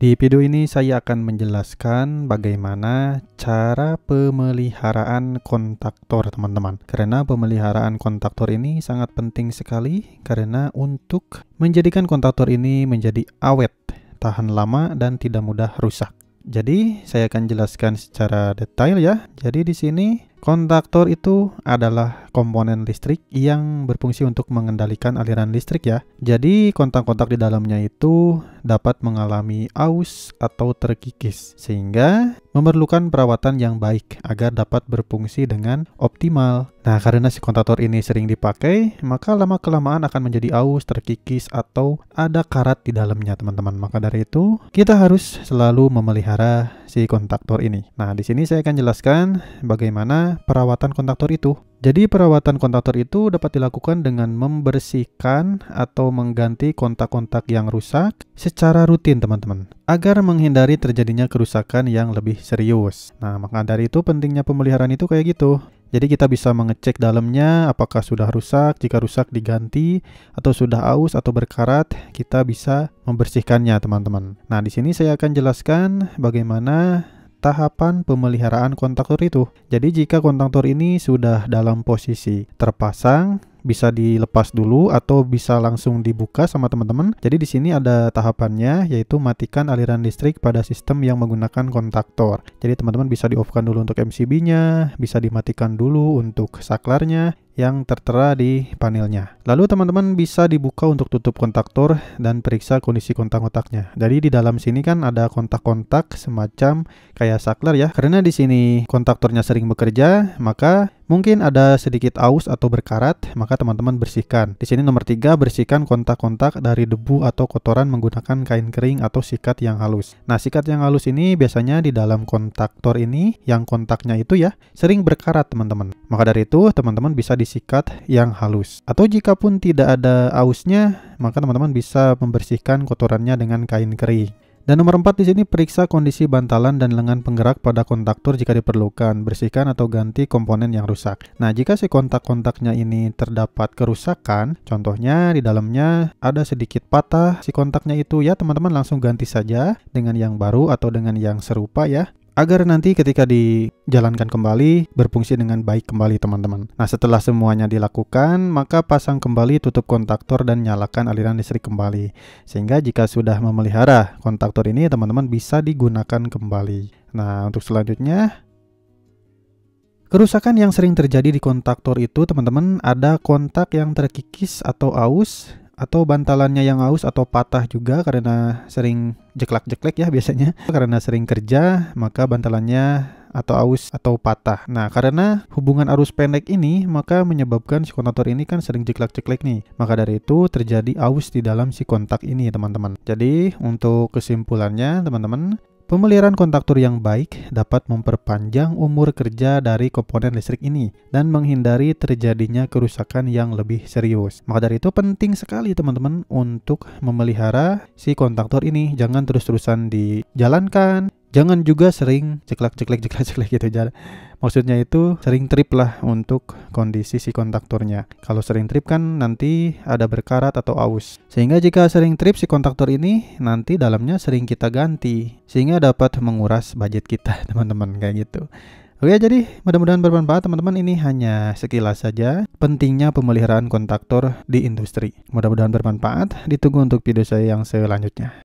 Di video ini saya akan menjelaskan bagaimana cara pemeliharaan kontaktor teman-teman. Karena pemeliharaan kontaktor ini sangat penting sekali karena untuk menjadikan kontaktor ini menjadi awet, tahan lama dan tidak mudah rusak. Jadi saya akan jelaskan secara detail ya. Jadi di sini kontaktor itu adalah komponen listrik yang berfungsi untuk mengendalikan aliran listrik ya. Jadi kontak-kontak di dalamnya itu dapat mengalami aus atau terkikis sehingga memerlukan perawatan yang baik agar dapat berfungsi dengan optimal. Nah, karena si kontaktor ini sering dipakai, maka lama-kelamaan akan menjadi aus, terkikis atau ada karat di dalamnya, teman-teman. Maka dari itu, kita harus selalu memelihara si kontaktor ini. Nah, di sini saya akan jelaskan bagaimana perawatan kontaktor itu. Jadi perawatan kontaktor itu dapat dilakukan dengan membersihkan atau mengganti kontak-kontak yang rusak secara rutin teman-teman, agar menghindari terjadinya kerusakan yang lebih serius. Nah, maka dari itu pentingnya pemeliharaan itu kayak gitu. Jadi kita bisa mengecek dalamnya apakah sudah rusak, jika rusak diganti, atau sudah aus atau berkarat, kita bisa membersihkannya teman-teman. Nah, di sini saya akan jelaskan bagaimana tahapan pemeliharaan kontaktor itu. Jadi jika kontaktor ini sudah dalam posisi terpasang, bisa dilepas dulu atau bisa langsung dibuka sama teman-teman. Jadi di sini ada tahapannya, yaitu matikan aliran listrik pada sistem yang menggunakan kontaktor. Jadi teman-teman bisa di-off-kan dulu untuk MCB-nya, bisa dimatikan dulu untuk saklarnya yang tertera di panelnya. Lalu teman-teman bisa dibuka untuk tutup kontaktor dan periksa kondisi kontak-kontaknya. Jadi di dalam sini kan ada kontak-kontak semacam kayak saklar ya. Karena di sini kontaktornya sering bekerja, maka mungkin ada sedikit aus atau berkarat, maka teman-teman bersihkan. Di sini nomor 3, bersihkan kontak-kontak dari debu atau kotoran menggunakan kain kering atau sikat yang halus. Nah, sikat yang halus ini biasanya di dalam kontaktor ini yang kontaknya itu ya sering berkarat teman-teman. Maka dari itu teman-teman bisa disikat yang halus. Atau jika pun tidak ada ausnya, maka teman-teman bisa membersihkan kotorannya dengan kain kering. Dan nomor 4 di sini periksa kondisi bantalan dan lengan penggerak pada kontaktor jika diperlukan. Bersihkan atau ganti komponen yang rusak. Nah, jika si kontak-kontaknya ini terdapat kerusakan, contohnya di dalamnya ada sedikit patah si kontaknya itu ya, teman-teman langsung ganti saja dengan yang baru atau dengan yang serupa ya, agar nanti ketika dijalankan kembali berfungsi dengan baik kembali teman-teman. Nah, setelah semuanya dilakukan, maka pasang kembali tutup kontaktor dan nyalakan aliran listrik kembali. Sehingga jika sudah memelihara kontaktor ini, teman-teman bisa digunakan kembali. Nah, untuk selanjutnya, kerusakan yang sering terjadi di kontaktor itu teman-teman ada kontak yang terkikis atau aus, atau bantalannya yang aus atau patah juga karena sering jeklak-jeklek ya biasanya. Karena sering kerja, maka bantalannya atau aus atau patah. Nah, karena hubungan arus pendek ini, maka menyebabkan si kontaktor ini kan sering jeklak-jeklek nih. Maka dari itu terjadi aus di dalam si kontak ini teman-teman. Jadi untuk kesimpulannya teman-teman, pemeliharaan kontaktor yang baik dapat memperpanjang umur kerja dari komponen listrik ini dan menghindari terjadinya kerusakan yang lebih serius. Maka dari itu penting sekali teman-teman untuk memelihara si kontaktor ini. Jangan terus-terusan dijalankan. Jangan juga sering ceklek gitu. Maksudnya itu sering trip lah untuk kondisi si kontaktornya. Kalau sering trip kan nanti ada berkarat atau aus. Sehingga jika sering trip si kontaktor ini, nanti dalamnya sering kita ganti. Sehingga dapat menguras budget kita teman-teman kayak gitu. Oke, jadi mudah-mudahan bermanfaat teman-teman. Ini hanya sekilas saja pentingnya pemeliharaan kontaktor di industri. Mudah-mudahan bermanfaat. Ditunggu untuk video saya yang selanjutnya.